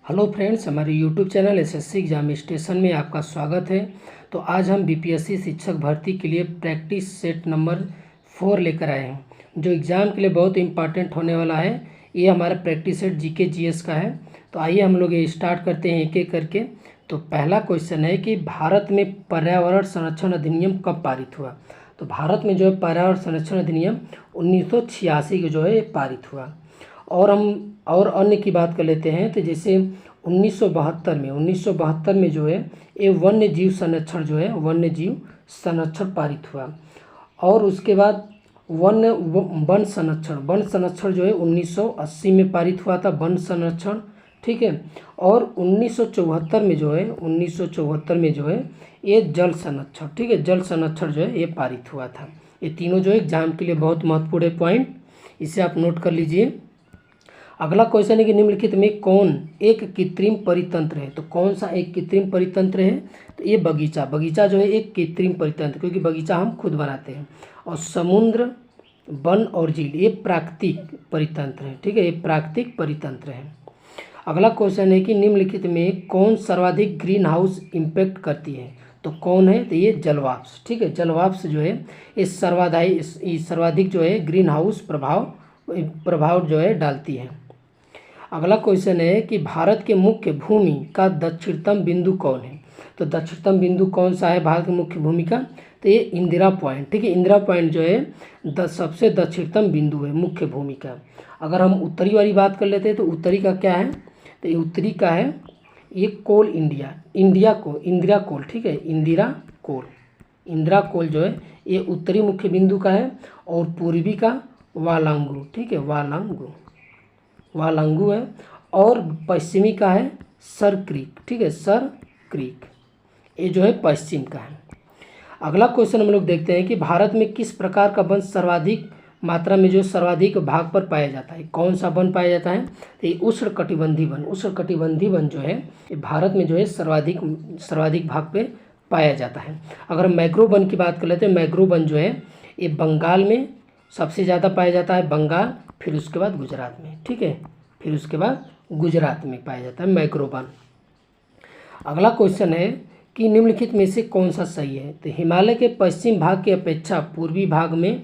Hello friends, हमारे YouTube channel SSC exam station में आपका स्वागत है। तो आज हम बीपीएससी शिक्षक भर्ती के लिए प्रैक्टिस सेट नंबर 4 लेकर आए हैं, जो एग्ज़ाम के लिए बहुत इंपॉर्टेंट होने वाला है। ये हमारा प्रैक्टिस सेट जीके जीएस का है। तो आइए हम लोग ये स्टार्ट करते हैं एक एक करके। तो पहला क्वेश्चन है कि भारत में पर्यावरण संरक्षण अधिनियम कब पारित हुआ। तो भारत में जो है पर्यावरण संरक्षण अधिनियम 1986 के जो है पारित हुआ। और हम और अन्य की बात कर लेते हैं। तो जैसे 1972 में जो है ये वन्य जीव संरक्षण जो है वन्य जीव संरक्षण पारित हुआ। और उसके बाद वन संरक्षण जो है 1980 में पारित हुआ था, वन संरक्षण। ठीक है। और 1974 में जो है ये जल संरक्षण, ठीक है, जल संरक्षण जो है ये पारित हुआ था। ये तीनों जो है एग्जाम के लिए बहुत महत्वपूर्ण है पॉइंट, इसे आप नोट कर लीजिए। अगला क्वेश्चन है कि निम्नलिखित में कौन एक कृत्रिम परितंत्र है। तो कौन सा एक कृत्रिम परितंत्र है। तो ये बगीचा जो है एक कृत्रिम परितंत्र, क्योंकि बगीचा हम खुद बनाते हैं। और समुद्र, वन और झील ये प्राकृतिक परितंत्र है। ठीक है, ये प्राकृतिक परितंत्र है। अगला क्वेश्चन है कि निम्नलिखित में कौन सर्वाधिक ग्रीन हाउस इम्पैक्ट करती है। तो कौन है। तो ये जलवाष्प। ठीक है, जलवाष्प जो है इस सर्वाधिक जो है ग्रीन हाउस प्रभाव जो है डालती है। अगला क्वेश्चन है कि भारत के मुख्य भूमि का दक्षिणतम बिंदु कौन है। तो दक्षिणतम बिंदु कौन सा है भारत के मुख्य भूमि का। तो ये इंदिरा पॉइंट। ठीक है, इंदिरा पॉइंट जो है सबसे दक्षिणतम बिंदु है मुख्य भूमि का। अगर हम उत्तरी वाली बात कर लेते हैं तो उत्तरी का क्या है। तो ये उत्तरी का है ये कोल इंडिया कोल। ठीक है, इंदिरा कोल जो है ये उत्तरी मुख्य बिंदु का है। और पूर्वी का वालांगू। ठीक है, वालांगू है। और पश्चिमी का है सर क्रीक। ठीक है, सर क्रीक ये जो है पश्चिम का है। अगला क्वेश्चन हम लोग देखते हैं कि भारत में किस प्रकार का वन सर्वाधिक मात्रा में जो सर्वाधिक भाग पर पाया जाता है। कौन सा वन पाया जाता है। तो ये उष्णकटिबंधीय वन जो है ये भारत में जो है सर्वाधिक भाग पे पाया जाता है। अगर मैंग्रोव वन की बात कर लेते हैं, मैंग्रोव वन जो है ये बंगाल में सबसे ज़्यादा पाया जाता है, बंगाल, फिर उसके बाद गुजरात में। ठीक है, फिर उसके बाद गुजरात में पाया जाता है मैंग्रोव वन। अगला क्वेश्चन है कि निम्नलिखित में से कौन सा सही है। तो हिमालय के पश्चिम भाग की अपेक्षा पूर्वी भाग में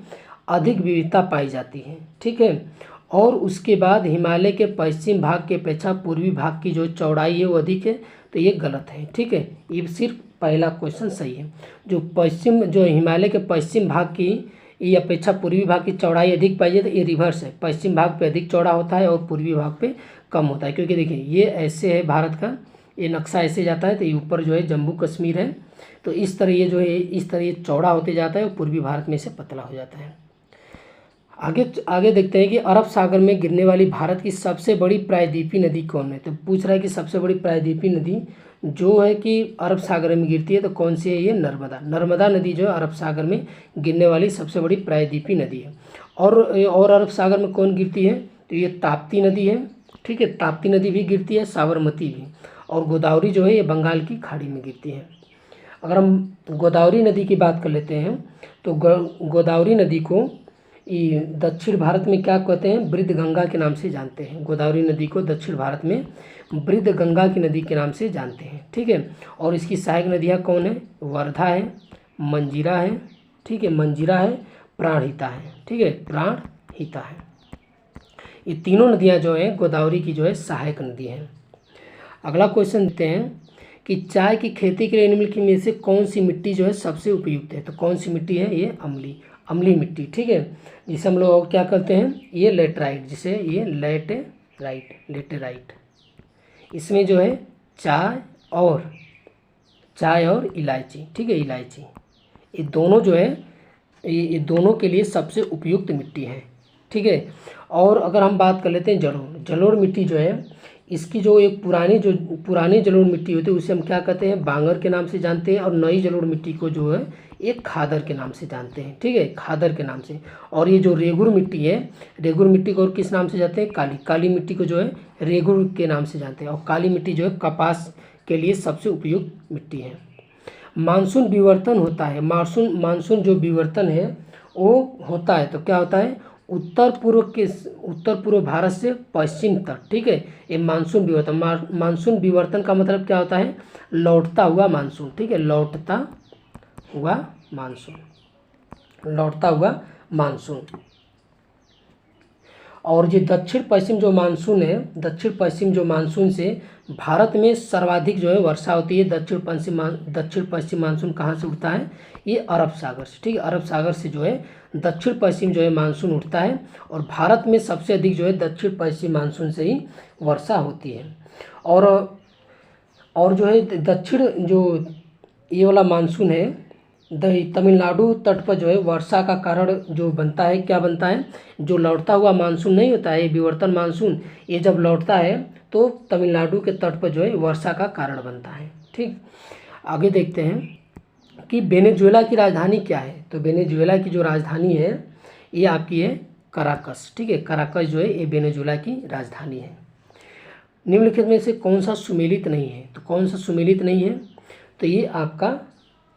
अधिक विविधता पाई जाती है। ठीक है, और उसके बाद हिमालय के पश्चिम भाग की अपेक्षा पूर्वी भाग की जो चौड़ाई है वो अधिक है। तो ये गलत है। ठीक है, ये सिर्फ पहला क्वेश्चन सही है। जो हिमालय के पश्चिम भाग की ये अपेक्षा पूर्वी भाग की चौड़ाई अधिक पाई जाती है, ये रिवर्स है। पश्चिम भाग पे अधिक चौड़ा होता है और पूर्वी भाग पे कम होता है। क्योंकि देखिए ये ऐसे है भारत का, ये नक्शा ऐसे जाता है। तो ये ऊपर जो है जम्मू कश्मीर है, तो इस तरह ये जो है इस तरह ये चौड़ा होते जाता है और पूर्वी भारत में से पतला हो जाता है। आगे देखते हैं कि अरब सागर में गिरने वाली भारत की सबसे बड़ी प्रायद्वीपीय नदी कौन है। तो पूछ रहा है कि सबसे बड़ी प्रायद्वीपीय नदी जो है कि अरब सागर में गिरती है, तो कौन सी है। ये नर्मदा नदी जो है अरब सागर में गिरने वाली सबसे बड़ी प्रायद्वीपीय नदी है। और अरब सागर में कौन गिरती है। तो ये ताप्ती नदी है। ठीक है, ताप्ती नदी भी गिरती है, साबरमती भी। और गोदावरी जो है ये बंगाल की खाड़ी में गिरती है। अगर हम गोदावरी नदी की बात कर लेते हैं तो गोदावरी नदी को दक्षिण भारत में क्या कहते हैं, वृद्ध गंगा के नाम से जानते हैं। गोदावरी नदी को दक्षिण भारत में वृद्ध गंगा की नदी के नाम से जानते हैं। ठीक है, और इसकी सहायक नदियाँ कौन है। वर्धा है, मंजीरा है। ठीक है, मंजीरा है, प्राणहिता है। ठीक है, प्राणहिता है। ये तीनों नदियाँ जो हैं गोदावरी की जो है सहायक नदी हैं। अगला क्वेश्चन देखते हैं कि चाय की खेती के लिए निम्नलिखित में से कौन सी मिट्टी जो है सबसे उपयुक्त है। तो कौन सी मिट्टी है। ये अम्लीय मिट्टी। ठीक है, जिसे हम लोग क्या करते हैं, ये लेटराइट, जिसे ये लेटेराइट। इसमें जो है चाय और इलायची। ठीक है, इलायची ये दोनों जो है ये दोनों के लिए सबसे उपयुक्त मिट्टी है। ठीक है, और अगर हम बात कर लेते हैं जलोढ़ मिट्टी जो है इसकी जो एक पुरानी जलोढ़ मिट्टी होती है उसे हम क्या कहते हैं, बांगर के नाम से जानते हैं। और नई जलोढ़ मिट्टी को जो है एक खादर के नाम से जानते हैं। ठीक है, खादर के नाम से। और ये जो रेगुर मिट्टी है, रेगुर मिट्टी को और किस नाम से जानते हैं, काली मिट्टी को जो है रेगुर के नाम से जानते हैं। और काली मिट्टी जो है कपास के लिए सबसे उपयुक्त मिट्टी है। मानसून विवर्तन होता है, मानसून जो विवर्तन है वो होता है तो क्या होता है, उत्तर पूर्व भारत से पश्चिम तक, ठीक है। ये मानसून विवर्तन, मानसून विवर्तन का मतलब क्या होता है, लौटता हुआ मानसून, ठीक है, लौटता हुआ मानसून, लौटता हुआ मानसून। और ये दक्षिण पश्चिम जो मानसून है, दक्षिण पश्चिम जो मानसून से भारत में सर्वाधिक जो है वर्षा होती है। दक्षिण पश्चिम मानसून कहाँ से उठता है, ये अरब सागर से, ठीक है, अरब सागर से जो है दक्षिण पश्चिम जो है मानसून उठता है। और भारत में सबसे अधिक जो है दक्षिण पश्चिम मानसून से ही वर्षा होती है। और जो है दक्षिण जो ये वाला मानसून है, तमिलनाडु तट पर जो है वर्षा का कारण जो बनता है, क्या बनता है, जो लौटता हुआ मानसून नहीं होता है, ये विवर्तन मानसून, ये जब लौटता है तो तमिलनाडु के तट पर जो है वर्षा का कारण बनता है। ठीक, आगे देखते हैं कि वेनेजुएला की राजधानी क्या है। तो वेनेजुएला की जो राजधानी है ये आपकी है कराकस, ठीक है, कराकस जो है ये वेनेजुएला की राजधानी है। निम्नलिखित में से कौन सा सुमेलित नहीं है, तो कौन सा सुमेलित नहीं है, तो ये आपका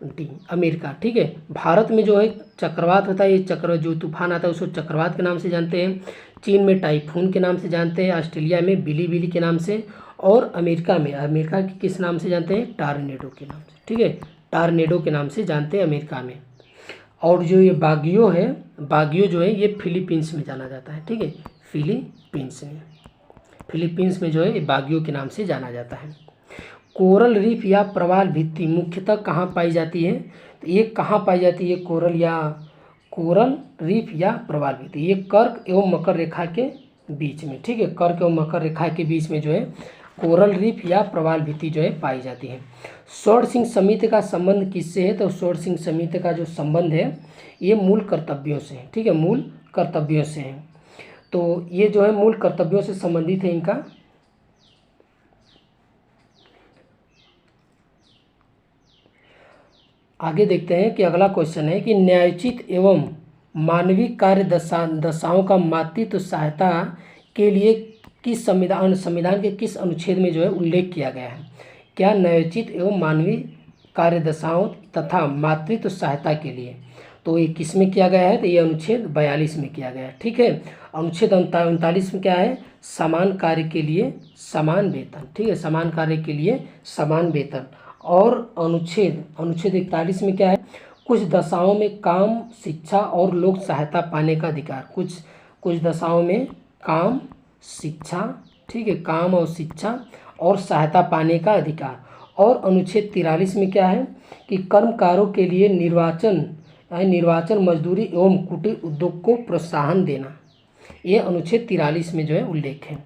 डी अमेरिका, ठीक है। भारत में जो है चक्रवात होता है, ये चक्र जो तूफान आता है उसको चक्रवात के नाम से जानते हैं। चीन में टाइफून के नाम से जानते हैं, ऑस्ट्रेलिया में बिली के नाम से, और अमेरिका में, अमेरिका के किस नाम से जानते हैं, टारनेडो के नाम से, ठीक है, टारनेडो के नाम से जानते हैं अमेरिका में। और जो ये बागियो है, बागियो जो है ये फिलीपींस में जाना जाता है, ठीक है, फिलीपींस में जो है ये बागियो के नाम से जाना जाता है। कोरल रीफ या प्रवाल भित्ति मुख्यतः कहाँ पाई जाती है, तो ये कहाँ पाई जाती है, कोरल रीफ या प्रवाल भित्ति, ये कर्क एवं मकर रेखा के बीच में, ठीक है, कर्क एवं मकर रेखा के बीच में जो है कोरल रीफ या प्रवाल भित्ति जो है पाई जाती है। स्वर्ण सिंह समिति का संबंध किससे है, तो स्वर्ण सिंह समिति का जो संबंध है ये मूल कर्तव्यों से है, ठीक है, मूल कर्तव्यों से है। तो ये जो है मूल कर्तव्यों से संबंधित है इनका। आगे देखते हैं कि अगला क्वेश्चन है कि न्यायोचित एवं मानवीय कार्य दशाओं का मातृत्व सहायता के लिए किस संविधान के किस अनुच्छेद में जो है उल्लेख किया गया है। क्या न्यायोचित एवं मानवीय कार्य दशाओं तथा मातृत्व सहायता के लिए, तो ये किस में किया गया है, तो ये अनुच्छेद 42 में किया गया है, ठीक है। अनुच्छेद 39 में क्या है, समान कार्य के लिए समान वेतन, ठीक है, समान कार्य के लिए समान वेतन। और अनुच्छेद 41 में क्या है, कुछ दशाओं में काम, शिक्षा और लोक सहायता पाने का अधिकार, कुछ दशाओं में काम, शिक्षा, ठीक है, काम और शिक्षा और सहायता पाने का अधिकार। और अनुच्छेद 43 में क्या है कि कर्मकारों के लिए निर्वाचन मजदूरी एवं कुटीर उद्योग को प्रोत्साहन देना, ये अनुच्छेद 43 में जो है उल्लेख है।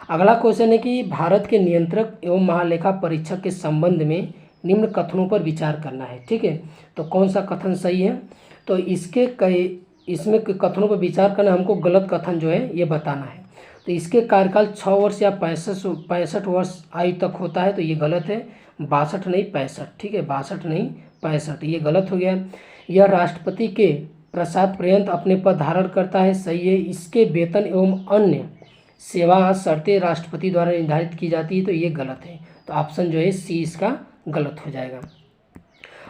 अगला क्वेश्चन है कि भारत के नियंत्रक एवं महालेखा परीक्षक के संबंध में निम्न कथनों पर विचार करना है, ठीक है। तो कौन सा कथन सही है, तो इसमें कथनों पर विचार करना, हमको गलत कथन जो है ये बताना है। तो इसके कार्यकाल 6 वर्ष या 65 वर्ष आयु तक होता है, तो ये गलत है, 62 नहीं 65, ठीक है, 62 नहीं 65, ये गलत हो गया। यह राष्ट्रपति के प्रसाद पर्यंत अपने पद धारण करता है, सही है। इसके वेतन एवं अन्य सेवा शर्तें राष्ट्रपति द्वारा निर्धारित की जाती है, तो ये गलत है। तो ऑप्शन जो है सी इसका गलत हो जाएगा।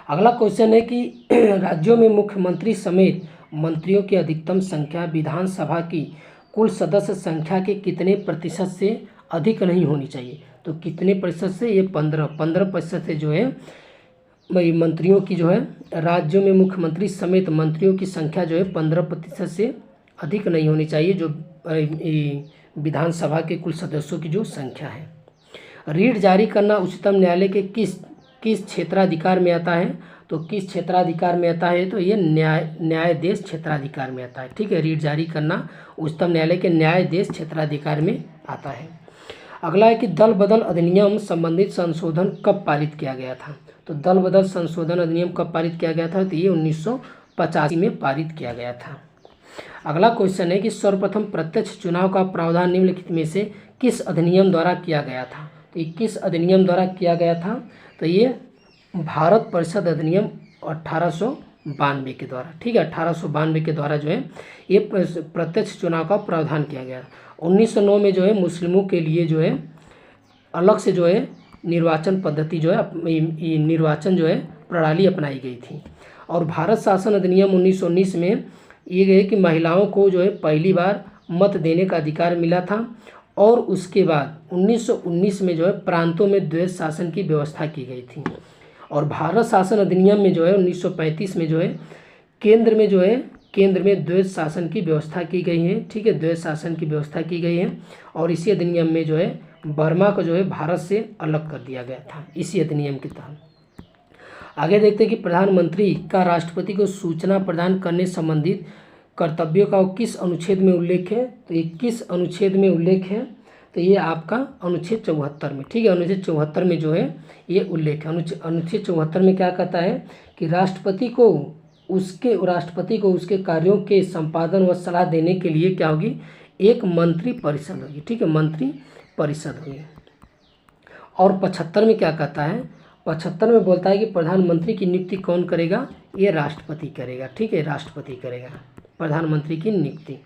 अगला क्वेश्चन है कि राज्यों में मुख्यमंत्री समेत मंत्रियों की अधिकतम संख्या विधानसभा की कुल सदस्य संख्या के कितने प्रतिशत से अधिक नहीं होनी चाहिए, तो कितने प्रतिशत से, ये 15% से जो है मंत्रियों की जो है, राज्यों में मुख्यमंत्री समेत मंत्रियों की संख्या जो है 15% से अधिक नहीं होनी चाहिए, जो विधानसभा के कुल सदस्यों की जो संख्या है। रीट जारी करना उच्चतम न्यायालय के किस क्षेत्राधिकार में आता है, तो किस क्षेत्राधिकार में आता है, तो ये न्यायाधीश क्षेत्राधिकार में आता है, ठीक है। रीट जारी करना उच्चतम न्यायालय के न्यायाधीश क्षेत्राधिकार में आता है। अगला है कि दल बदल अधिनियम संबंधित संशोधन कब पारित किया गया था, तो दल बदल संशोधन अधिनियम कब पारित किया गया था, तो ये 1985 में पारित किया गया था। अगला क्वेश्चन है कि सर्वप्रथम प्रत्यक्ष चुनाव का प्रावधान निम्नलिखित में से किस अधिनियम द्वारा किया गया था, तो ये किस अधिनियम द्वारा किया गया था, तो ये भारत परिषद अधिनियम 1892 के द्वारा, ठीक है, 1892 के द्वारा जो है ये प्रत्यक्ष चुनाव का प्रावधान किया गया। 1909 में जो है मुस्लिमों के लिए जो है अलग से जो है निर्वाचन पद्धति जो है, निर्वाचन जो है प्रणाली अपनाई गई थी। और भारत शासन अधिनियम 1919 में ये है कि महिलाओं को जो है पहली बार मत देने का अधिकार मिला था। और उसके बाद 1919 में जो है प्रांतों में द्वैध शासन की व्यवस्था की गई थी। और भारत शासन अधिनियम में जो है 1935 में जो है केंद्र में द्वैध शासन की व्यवस्था की गई है। ठीक है, द्वैध शासन की व्यवस्था की गई है। और इसी अधिनियम में जो है बर्मा को जो है भारत से अलग कर दिया गया था इसी अधिनियम के तहत। आगे देखते हैं कि प्रधानमंत्री का राष्ट्रपति को सूचना प्रदान करने संबंधित कर्तव्यों का किस अनुच्छेद में उल्लेख है। तो ये किस अनुच्छेद में उल्लेख है, तो ये आपका अनुच्छेद 74 में। ठीक है, अनुच्छेद 74 में जो है ये उल्लेख है। अनुच्छेद 74 में क्या कहता है कि राष्ट्रपति को उसके कार्यों के संपादन व सलाह देने के लिए क्या होगी, एक मंत्री परिषद होगी। ठीक है, मंत्री परिषद होगी। और 75 में क्या कहता है, 75 में बोलता है कि प्रधानमंत्री की नियुक्ति कौन करेगा, ये राष्ट्रपति करेगा। ठीक है, राष्ट्रपति करेगा प्रधानमंत्री की नियुक्ति।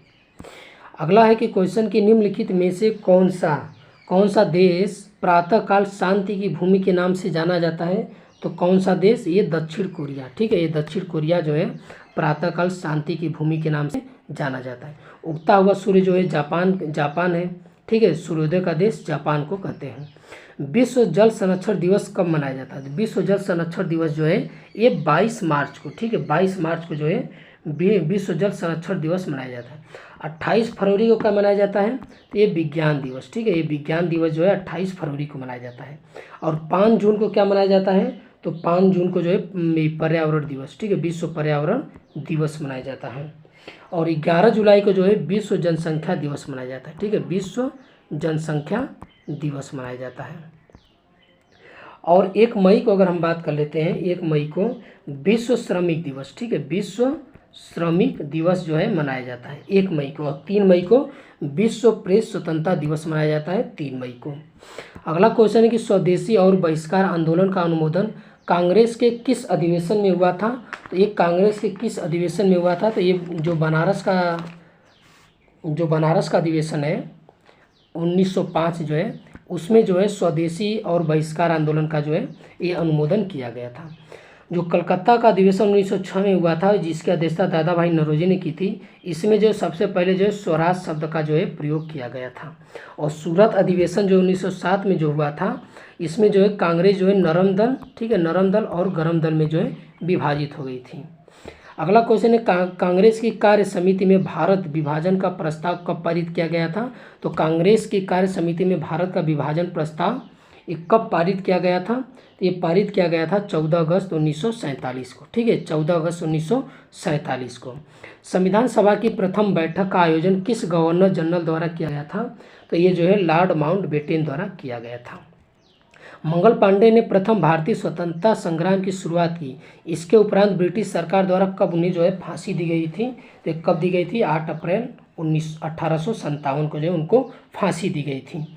अगला है कि क्वेश्चन की निम्नलिखित में से कौन सा देश प्रातःकाल शांति की भूमि के नाम से जाना जाता है। तो कौन सा देश, ये दक्षिण कोरिया। ठीक है, ये दक्षिण कोरिया जो है प्रातःकाल शांति की भूमि के नाम से जाना जाता है। उगता हुआ सूर्य जो है जापान है। ठीक है, सूर्योदय का देश जापान को कहते हैं। विश्व जल संरक्षण दिवस कब मनाया जाता है। विश्व जल संरक्षण दिवस जो है ये 22 मार्च को। ठीक है, 22 मार्च को जो है विश्व जल संरक्षण दिवस मनाया जाता है। 28 फरवरी को क्या मनाया जाता है, तो ये विज्ञान दिवस। ठीक है, ये विज्ञान दिवस जो है 28 फरवरी को मनाया जाता है। और 5 जून को क्या मनाया जाता है, तो 5 जून को जो है पर्यावरण दिवस। ठीक है, विश्व पर्यावरण दिवस मनाया जाता है। और 11 जुलाई को जो है विश्व जनसंख्या दिवस मनाया जाता है। ठीक है, विश्व जनसंख्या दिवस मनाया जाता है। और 1 मई को अगर हम बात कर लेते हैं, 1 मई को विश्व श्रमिक दिवस। ठीक है, विश्व श्रमिक दिवस जो है मनाया जाता है 1 मई को। और 3 मई को विश्व प्रेस स्वतंत्रता दिवस मनाया जाता है 3 मई को। अगला क्वेश्चन है कि स्वदेशी और बहिष्कार आंदोलन का अनुमोदन कांग्रेस के किस अधिवेशन में हुआ था। तो ये कांग्रेस के किस अधिवेशन में हुआ था, तो ये जो बनारस का अधिवेशन है 1905 जो है, उसमें जो है स्वदेशी और बहिष्कार आंदोलन का जो है ये अनुमोदन किया गया था। जो कलकत्ता का अधिवेशन 1906 में हुआ था, जिसकी अध्यक्षता दादा भाई नौरोजी ने की थी, इसमें जो सबसे पहले जो है स्वराज शब्द का जो है प्रयोग किया गया था। और सूरत अधिवेशन जो 1907 में जो हुआ था, इसमें जो है कांग्रेस जो है नरम दल, ठीक है, नरम दल और गरम दल में जो है विभाजित हो गई थी। अगला क्वेश्चन है कांग्रेस की कार्य समिति में भारत विभाजन का प्रस्ताव कब पारित किया गया था। तो कांग्रेस की कार्य समिति में भारत का विभाजन प्रस्ताव ये कब पारित किया गया था, तो ये पारित किया गया था 14 अगस्त 1947 को। ठीक है, 14 अगस्त 1947 को। संविधान सभा की प्रथम बैठक का आयोजन किस गवर्नर जनरल द्वारा किया गया था, तो ये जो है लॉर्ड माउंटबेटन द्वारा किया गया था। मंगल पांडे ने प्रथम भारतीय स्वतंत्रता संग्राम की शुरुआत की। इसके उपरांत ब्रिटिश सरकार द्वारा कब उन्हें जो है फांसी दी गई थी, तो कब दी गई थी, 8 अप्रैल 1857 को जो है उनको फांसी दी गई थी।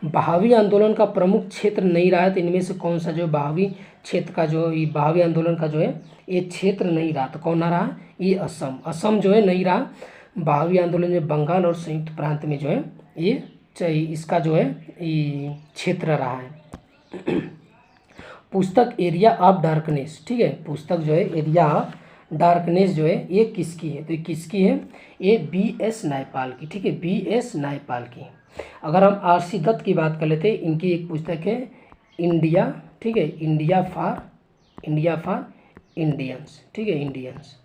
बहावी आंदोलन का प्रमुख क्षेत्र नहीं रहा, तो इनमें से कौन सा जो बहावी क्षेत्र का जो ये बहावी आंदोलन का जो है ये क्षेत्र नहीं रहा, तो कौन ना रहा, ये असम जो है नहीं रहा। बहावी आंदोलन में बंगाल और संयुक्त प्रांत में जो है ये इसका जो है ये क्षेत्र रहा है। पुस्तक एरिया ऑफ डार्कनेस, ठीक है, पुस्तक जो है एरिया ऑफ डार्कनेस जो है ये किसकी है, तो ये किसकी है, ये BS नायपाल की। ठीक है, BS नायपाल की। अगर हम RC दत्त की बात कर लेते हैं, इनकी एक पुस्तक है इंडिया, ठीक है, इंडिया फॉर इंडियंस, ठीक है, इंडियंस,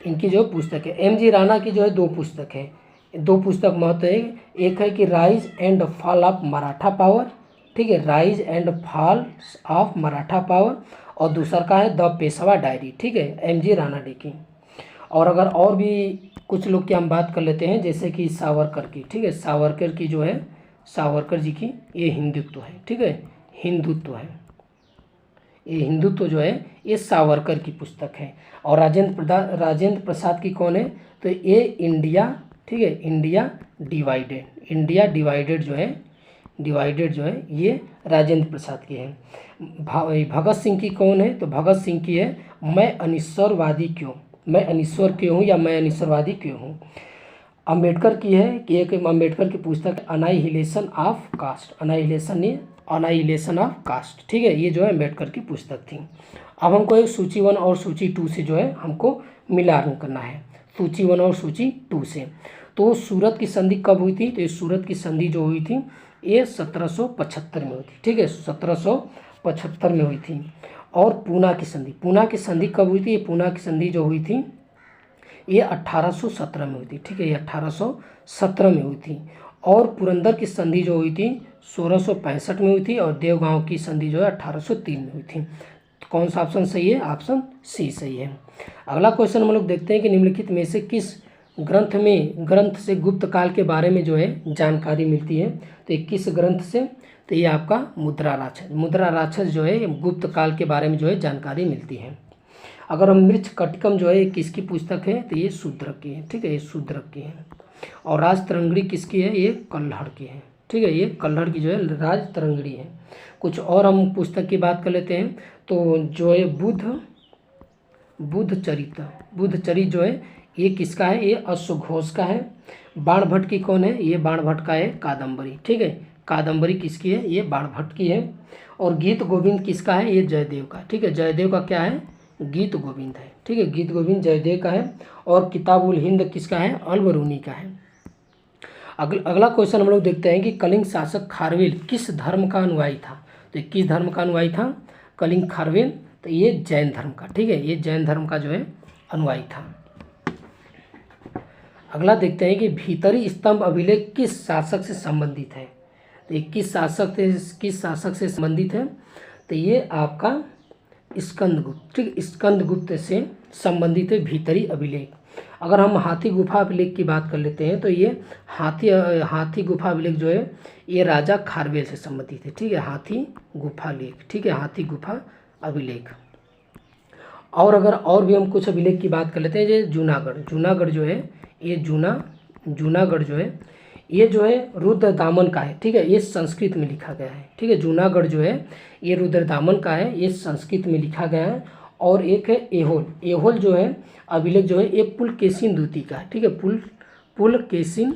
इनकी जो पुस्तक है। MG राणा की जो है 2 पुस्तक है, 2 पुस्तक महत्व है। एक है कि rise and fall of Maratha power, ठीक है, rise and fall of Maratha power, और दूसरा का है द पेशवा डायरी, ठीक है, MG राणा डी की। और अगर और भी कुछ लोग की हम बात कर लेते हैं, जैसे कि सावरकर की, ठीक है, सावरकर की जो है, सावरकर जी की ये हिंदुत्व है, ठीक है, हिंदुत्व है, ये हिंदुत्व जो है ये सावरकर की पुस्तक है। और राजेंद्र प्रसाद की कौन है, तो ये इंडिया, ठीक है, इंडिया डिवाइडेड जो है ये राजेंद्र प्रसाद की है। भगत सिंह की कौन है, तो भगत सिंह की है मैं अनिश्वरवादी क्यों, मैं अनिश्वर क्यों हूँ या मैं अनिश्वरवादी क्यों हूँ। अम्बेडकर की है कि एक अम्बेडकर की पुस्तक अनाइहिलेशन ऑफ ऑफ कास्ट, ठीक है, ये जो है अम्बेडकर की पुस्तक थी। अब हमको एक सूची 1 और सूची 2 से जो है हमको मिलान करना है। सूची 1 और सूची 2 से। तो सूरत की संधि कब हुई थी? तो ये सूरत की संधि जो हुई थी ये 1775 में हुई थी, ठीक है, 1775 में हुई थी। और पूना की संधि कब हुई थी? ये पूना की संधि जो हुई थी ये 1817 में हुई थी, ठीक है, ये 1817 में हुई थी। और पुरंदर की संधि जो हुई थी 1665 में हुई थी, और देवगांव की संधि जो है 1803 में हुई थी। तो कौन सा ऑप्शन सही है? ऑप्शन सी सही है। अगला क्वेश्चन हम लोग देखते हैं कि निम्नलिखित में से किस ग्रंथ से गुप्त काल के बारे में जो है जानकारी मिलती है? तो ये किस ग्रंथ से? तो ये आपका मुद्रा राक्षस जो है गुप्त काल के बारे में जो है जानकारी मिलती है। अगर हम मृच्छकटिकम जो है किसकी पुस्तक है? तो ये शूद्रक की है, ठीक है, ये शूद्रक की है। और राजतरंगिणी किसकी है? ये कल्हड़ की है, ठीक है, ये कल्हड़ की जो है राजतरंगिणी है। कुछ और हम पुस्तक की बात कर लेते हैं। तो जो है बुद्धचरित जो है ये किसका है? ये अश्वघोष का है। बाणभट्ट की कौन है? ये बाणभट्ट का है कादम्बरी, ठीक है, कादम्बरी किसकी है? ये बाणभट्ट की है। और गीत गोविंद किसका है? ये जयदेव का, ठीक है, जयदेव का क्या है? गीत गोविंद है, ठीक है, गीत गोविंद जयदेव का है। और किताबुल हिंद किसका है? अलबरूनी का है। अगला क्वेश्चन हम लोग देखते हैं कि कलिंग शासक खारवेल किस धर्म का अनुयायी था? तो किस धर्म का अनुयायी था कलिंग खारवेल? तो ये जैन धर्म का, ठीक है, ये जैन धर्म का जो है अनुयायी था। अगला देखते हैं कि भीतरी स्तंभ अभिलेख किस शासक से संबंधित है? तो ये किस शासक से संबंधित है? तो ये आपका स्कंदगुप्त, ठीक, स्कंदगुप्त से संबंधित है भीतरी अभिलेख। अगर हम हाथी गुफा अभिलेख की बात कर लेते हैं तो ये हाथी गुफा अभिलेख जो है ये राजा खारवेल से संबंधित है, ठीक है, हाथी गुफा लेख, ठीक है, हाथी गुफा अभिलेख। और अगर और भी हम कुछ अभिलेख की बात कर लेते हैं, ये जूनागढ़ जो है ये जूनागढ़ जो है ये जो है रुद्रदामन का है, ठीक है, ये संस्कृत में लिखा गया है, ठीक है, जूनागढ़ जो है ये रुद्रदामन का है, ये संस्कृत में लिखा गया है। और एक है एहोल जो है अभिलेख जो है ये पुलकेशिन द्वितीय का है, ठीक है, पुलकेशिन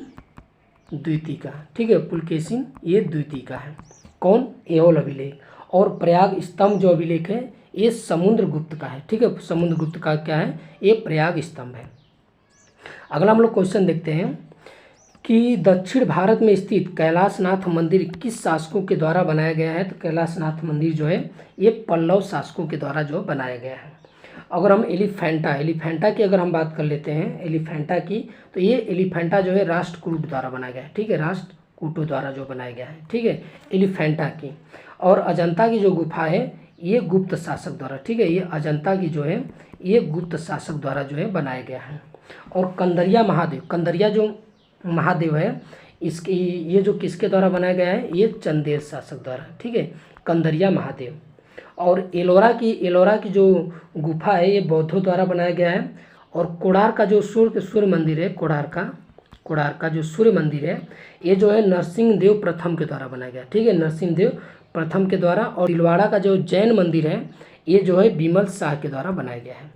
द्वितीय का, ठीक है, पुलकेशिन ये द्वितीय का है। कौन? एहोल अभिलेख। और प्रयाग स्तंभ जो अभिलेख है ये समुद्रगुप्त का है, ठीक है, समुद्रगुप्त का क्या है? ये प्रयाग स्तंभ है। अगला हम लोग क्वेश्चन देखते हैं कि दक्षिण भारत में स्थित कैलाशनाथ मंदिर किस शासकों के द्वारा बनाया गया है? तो कैलाशनाथ मंदिर जो है ये पल्लव शासकों के द्वारा जो बनाया गया है। अगर हम एलिफेंटा की अगर हम बात कर लेते हैं एलिफेंटा की, तो ये एलिफेंटा जो है राष्ट्रकूट द्वारा बनाया गया है, ठीक है, राष्ट्रकूटों द्वारा जो बनाया गया है, ठीक है, एलिफेंटा की। और अजंता की जो गुफा है ये गुप्त शासक द्वारा, ठीक है, ये अजंता की जो है ये गुप्त शासक द्वारा जो है बनाया गया है। और कंदरिया जो महादेव है इसकी ये जो किसके द्वारा बनाया गया है? ये चंदेल शासक द्वारा, ठीक है, कंदरिया महादेव। और एलोरा की जो गुफा है ये बौद्धों द्वारा बनाया गया है। और कोणार का जो सूर्य मंदिर है, कोणार का जो सूर्य मंदिर है ये जो है नरसिंह देव प्रथम के द्वारा बनाया गया, ठीक है, नरसिंह देव प्रथम के द्वारा। और तिलवाड़ा का जो जैन मंदिर है ये जो है विमल शाह के द्वारा बनाया गया है।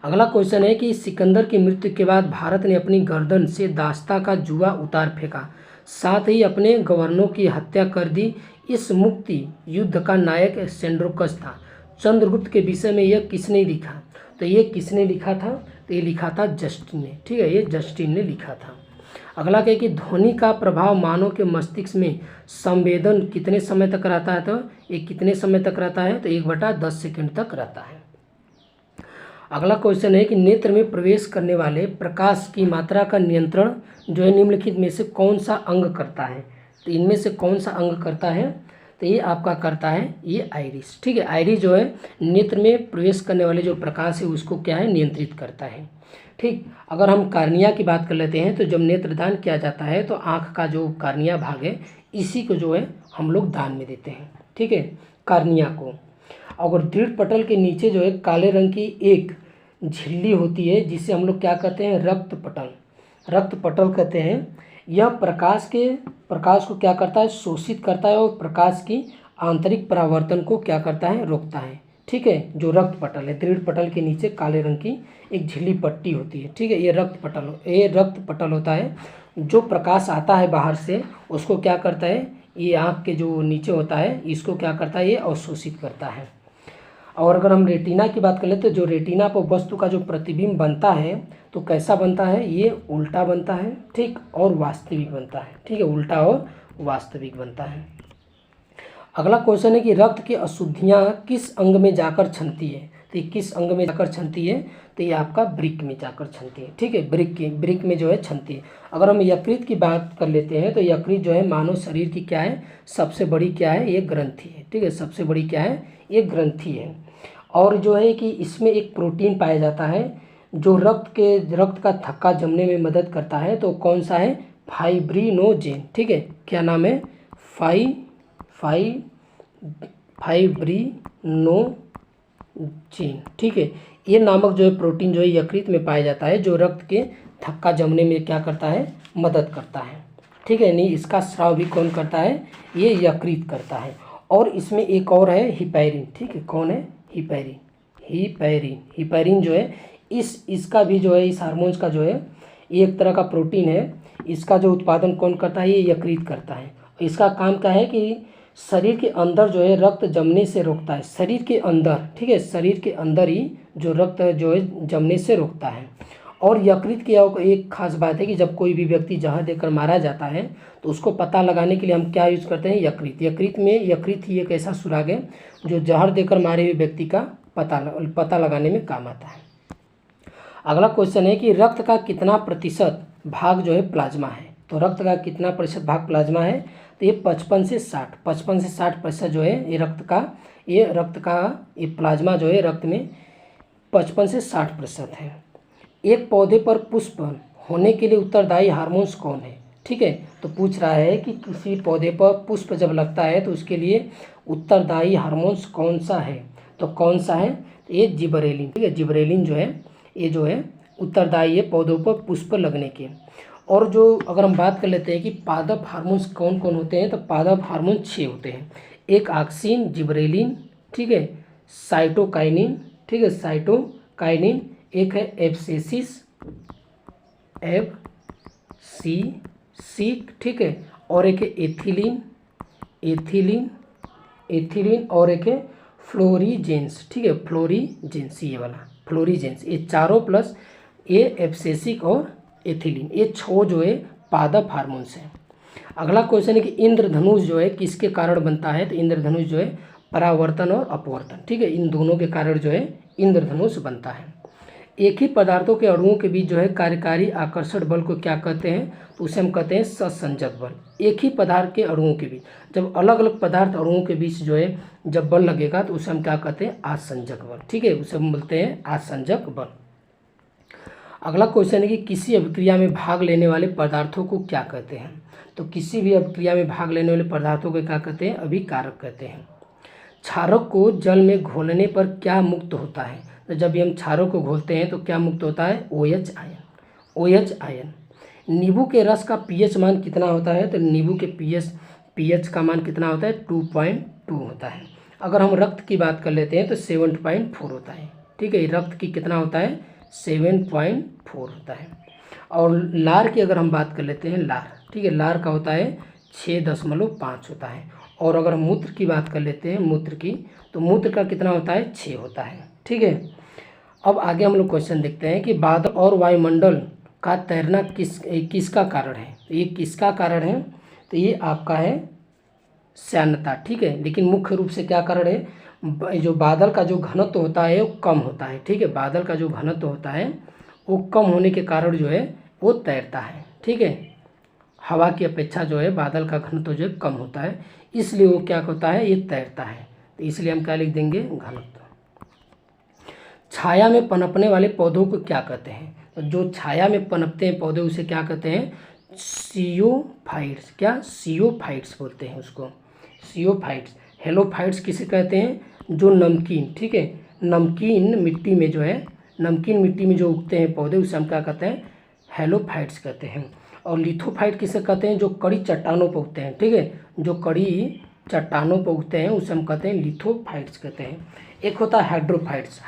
अगला क्वेश्चन है कि सिकंदर की मृत्यु के बाद भारत ने अपनी गर्दन से दास्ता का जुआ उतार फेंका, साथ ही अपने गवर्नरों की हत्या कर दी। इस मुक्ति युद्ध का नायक सेंड्रोकस था। चंद्रगुप्त के विषय में यह किसने लिखा? तो ये किसने लिखा था? तो ये लिखा था जस्टिन ने, ठीक है, ये जस्टिन ने लिखा था। अगला क्या है कि ध्वनि का प्रभाव मानव के मस्तिष्क में संवेदन कितने समय तक रहता है? तो ये कितने समय तक रहता है? तो 1/10 सेकंड तक रहता है। अगला क्वेश्चन है कि नेत्र में प्रवेश करने वाले प्रकाश की मात्रा का नियंत्रण जो है निम्नलिखित में से कौन सा अंग करता है? तो इनमें से कौन सा अंग करता है? तो ये आपका करता है ये आइरिस, ठीक है, आइरिस जो है नेत्र में प्रवेश करने वाले जो प्रकाश है उसको क्या है? नियंत्रित करता है, ठीक। अगर हम कार्निया की बात कर लेते हैं तो जब नेत्रदान किया जाता है तो आँख का जो कार्निया भाग है इसी को जो है हम लोग दान में देते हैं, ठीक है, कार्निया को। अगर दृढ़ पटल के नीचे जो है काले रंग की एक झिल्ली होती है जिसे हम लोग क्या कहते हैं? रक्त पटल कहते हैं। यह प्रकाश को क्या करता है? शोषित करता है और प्रकाश की आंतरिक परावर्तन को क्या करता है? रोकता है, ठीक है। जो रक्त पटल है, दृढ़ पटल के नीचे काले रंग की एक झिल्ली पट्टी होती है, ठीक है, ये रक्त पटल होता है। जो प्रकाश आता है बाहर से उसको क्या करता है? ये आँख के जो नीचे होता है इसको क्या करता है? ये अवशोषित करता है। और अगर हम रेटिना की बात कर ले तो जो रेटिना पर वस्तु का जो प्रतिबिंब बनता है तो कैसा बनता है, ये उल्टा बनता है, ठीक, और वास्तविक बनता है, ठीक है, उल्टा और वास्तविक बनता है। अगला क्वेश्चन है कि रक्त की अशुद्धियाँ किस अंग में जाकर छनती है, तो ये किस अंग में जाकर छनती है, तो ये आपका वृक्क में जाकर छनती है, ठीक है, वृक्क में जो है छनती है। अगर हम यकृत की बात कर लेते हैं तो यकृत जो है मानव शरीर की क्या है, सबसे बड़ी क्या है, ये ग्रंथि है, ठीक है, सबसे बड़ी क्या है, ये ग्रंथि है। और जो है कि इसमें एक प्रोटीन पाया जाता है जो रक्त का थक्का जमने में मदद करता है, तो कौन सा है, फाइब्रिनोजेन, ठीक है, क्या नाम है, फाइब्रिनोजेन, ठीक है, ये नामक जो है प्रोटीन जो है यकृत में पाया जाता है जो रक्त के थक्का जमने में क्या करता है, मदद करता है, ठीक है, नहीं इसका स्राव भी कौन करता है, ये यकृत करता है। और इसमें एक और है हिपैरिन, ठीक है, कौन है, हिपैरिन जो है इसका भी जो है, इस हार्मोन्स का जो है, ये एक तरह का प्रोटीन है, इसका जो उत्पादन कौन करता है, ये यकृत करता है। इसका काम क्या है कि शरीर के अंदर जो है रक्त जमने से रोकता है, शरीर के अंदर, ठीक है, शरीर के अंदर ही जो रक्त जो है जमने से रोकता है। और यकृत की एक खास बात है कि जब कोई भी व्यक्ति जहर देकर मारा जाता है तो उसको पता लगाने के लिए हम क्या यूज़ करते हैं, यकृत ही एक ऐसा सुराग है जो जहर देकर मारे हुए व्यक्ति का पता लगाने में काम आता है। अगला क्वेश्चन है कि रक्त का कितना प्रतिशत भाग जो है प्लाज्मा है, तो रक्त का कितना प्रतिशत भाग प्लाज्मा है, तो ये 55 से 60% जो है ये रक्त का ये प्लाज्मा जो है रक्त में 55 से 60% है। एक पौधे पर पुष्प होने के लिए उत्तरदायी हार्मोन्स कौन है, ठीक है, तो पूछ रहा है कि किसी पौधे पर पुष्प जब लगता है तो उसके लिए उत्तरदायी हार्मोन्स कौन सा है, तो कौन सा है, तो ये जिबरेलिन, ठीक है, जिबरेलिन जो है ये जो है उत्तरदायी है पौधों पर पुष्प लगने के। और जो अगर हम बात कर लेते हैं कि पादप हार्मोन्स कौन कौन होते हैं, तो पादप हार्मोन 6 होते हैं, एक ऑक्सिन, जिबरेलिन, ठीक है, साइटोकाइनिन, ठीक है, साइटोकाइनिन, एक है एब्सिसिक, ठीक है, और एक है एथिलीन और एक है फ्लोरीजेंस, ठीक है, फ्लोरीजेंस, ये वाला फ्लोरीजेंस, ये चारों प्लस ये एब्सिसिक और एथिलीन, ये 6 जो है पादप हार्मोन्स हैं। अगला क्वेश्चन है कि इंद्रधनुष जो है किसके कारण बनता है, तो इंद्रधनुष जो है परावर्तन और अपवर्तन, ठीक है, इन दोनों के कारण जो है इंद्रधनुष बनता है। एक ही पदार्थों के अणुओं के बीच जो है कार्यकारी आकर्षण बल को क्या कहते हैं, तो उसे हम कहते हैं सहसंजक बल। एक ही पदार्थ के अणुओं के बीच, जब अलग अलग पदार्थ अणुओं के बीच जो है जब बल लगेगा तो उसे हम क्या कहते हैं, आसंजक बल, ठीक है, उसे हम बोलते हैं आसंजक बल। अगला क्वेश्चन है कि किसी अभिक्रिया में भाग लेने वाले पदार्थों को क्या कहते हैं, तो किसी भी अभिक्रिया में भाग लेने वाले पदार्थों को क्या कहते हैं, अभिकारक कहते हैं। क्षारक को जल में घोलने पर क्या मुक्त होता है, तो जब भी हम क्षारक को घोलते हैं तो क्या मुक्त होता है, OH आयन। नींबू के रस का pH मान कितना होता है, तो नींबू के pH का मान कितना होता है, 2.2 होता है। अगर हम रक्त की बात कर लेते हैं तो 7.4 होता है, ठीक है, रक्त की कितना होता है, 7.4 होता है। और लार की अगर हम बात कर लेते हैं, ठीक है, लार का होता है 6.5 होता है। और अगर हम मूत्र की बात कर लेते हैं, तो मूत्र का कितना होता है, 6 होता है, ठीक है। अब आगे हम लोग क्वेश्चन देखते हैं कि बादल और वायुमंडल का तैरना किसका कारण है, तो ये किसका कारण है, तो ये आपका है श्यानता, ठीक है, लेकिन मुख्य रूप से क्या कारण है, जो बादल का जो घनत्व होता है वो कम होता है, ठीक है, बादल का जो घनत्व होता है वो कम होने के कारण जो है वो तैरता है, ठीक है, हवा की अपेक्षा जो है बादल का घनत्व जो है कम होता है, इसलिए वो क्या होता है, ये तैरता है, तो इसलिए हम क्या लिख देंगे, घनत्व। छाया में पनपने वाले पौधों को क्या कहते हैं, तो जो छाया में पनपते हैं पौधे उसे क्या कहते हैं, सियोफाइट्स बोलते हैं उसको, सियोफाइट्स। हेलोफाइट्स किसे कहते हैं, जो नमकीन, ठीक है, नमकीन मिट्टी में जो उगते हैं पौधे उसे हम क्या कहते हैं, हेलोफाइट्स कहते हैं। और लिथोफाइट किसे कहते हैं, जो कड़ी चट्टानों पर उगते हैं, ठीक है, जो कड़ी चट्टानों पर उगते हैं उसे हम कहते हैं लिथोफाइट्स कहते हैं। एक होता है हाइड्रोफाइट्स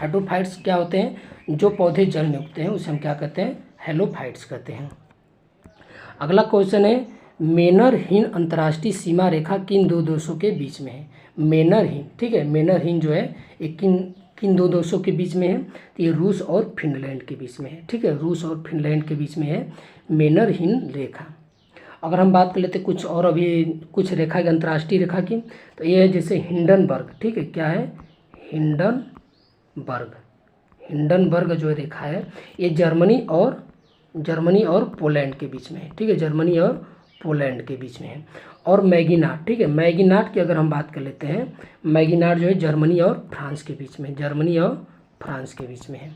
क्या होते हैं, जो पौधे जल में उगते हैं उसे हम क्या कहते हैं, हेलोफाइट्स कहते हैं। अगला क्वेश्चन है मेनरहीन अंतर्राष्ट्रीय सीमा रेखा किन दो देशों के बीच में है? मेनरहीन, ठीक है, मेनरहीन जो है ये किन किन दो देशों के बीच में है? तो ये रूस और फिनलैंड के बीच में है, ठीक है, रूस और फिनलैंड के बीच में है मेनरहीन रेखा। अगर हम बात कर लेते कुछ और अभी कुछ रेखा की, अंतर्राष्ट्रीय रेखा की, तो ये है जैसे हिंडनबर्ग, ठीक है, क्या है? हिंडनबर्ग। हिंडनबर्ग जो रेखा है ये जर्मनी और पोलैंड के बीच में है, ठीक है, जर्मनी और पोलैंड के बीच में है। और मैगिनाट, ठीक है, मैगिनाट की अगर हम बात कर लेते हैं, मैगिनाट जो है जर्मनी और फ्रांस के बीच में, जर्मनी और फ्रांस के बीच में है।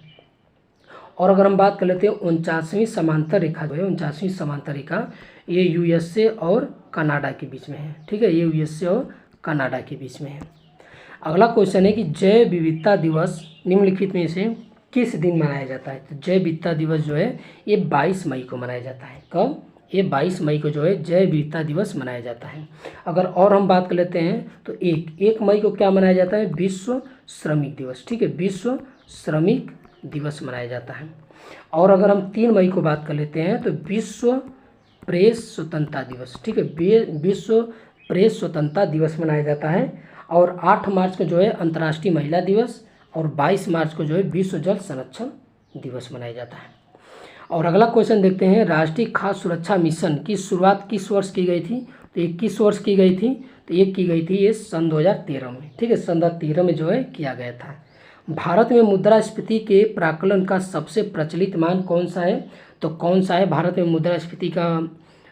और अगर हम बात कर लेते हैं 49वीं समांतर रेखा जो है, 49वीं समांतर रेखा ये यूएसए और कनाडा के बीच में है, ठीक है, ये यूएसए और कनाडा के बीच में है। अगला क्वेश्चन है कि जैव विविधता दिवस निम्नलिखित में से किस दिन मनाया जाता है? तो जैव विविधता दिवस जो है ये 22 मई को मनाया जाता है। कब? ये 22 मई को जो है जैव विविधता दिवस मनाया जाता है। अगर और हम बात कर लेते हैं तो 1 मई को क्या मनाया जाता है? विश्व श्रमिक दिवस, ठीक है, विश्व श्रमिक दिवस मनाया जाता है। और अगर हम 3 मई को बात कर लेते हैं तो विश्व प्रेस स्वतंत्रता दिवस, ठीक है, विश्व प्रेस स्वतंत्रता दिवस मनाया जाता है। और 8 मार्च को जो है अंतर्राष्ट्रीय महिला दिवस और 22 मार्च को जो है विश्व जल संरक्षण दिवस मनाया जाता है। और अगला क्वेश्चन देखते हैं, राष्ट्रीय खाद्य सुरक्षा मिशन की शुरुआत किस वर्ष की गई थी? तो ये किस वर्ष की गई थी? तो ये की गई थी ये सन 2013 में, ठीक है, सन 2013 में जो है किया गया था। भारत में मुद्रास्फीति के प्राकलन का सबसे प्रचलित मान कौन सा है? तो कौन सा है भारत में मुद्रास्फीति का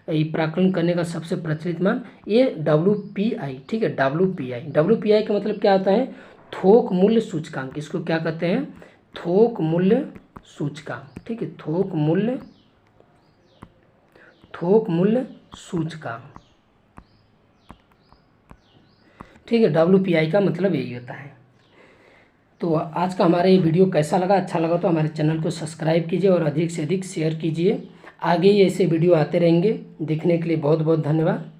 प्राकलन करने का सबसे प्रचलित मान? ये WPI, ठीक है, WPI का मतलब क्या होता है? थोक मूल्य सूचकांक। इसको क्या कहते हैं? थोक मूल्य सूचकांक, ठीक है, थोक मूल्य सूचकांक, ठीक है, WPI का मतलब यही होता है। तो आज का हमारा ये वीडियो कैसा लगा? अच्छा लगा तो हमारे चैनल को सब्सक्राइब कीजिए और अधिक से अधिक शेयर कीजिए। आगे ऐसे वीडियो आते रहेंगे। देखने के लिए बहुत बहुत धन्यवाद।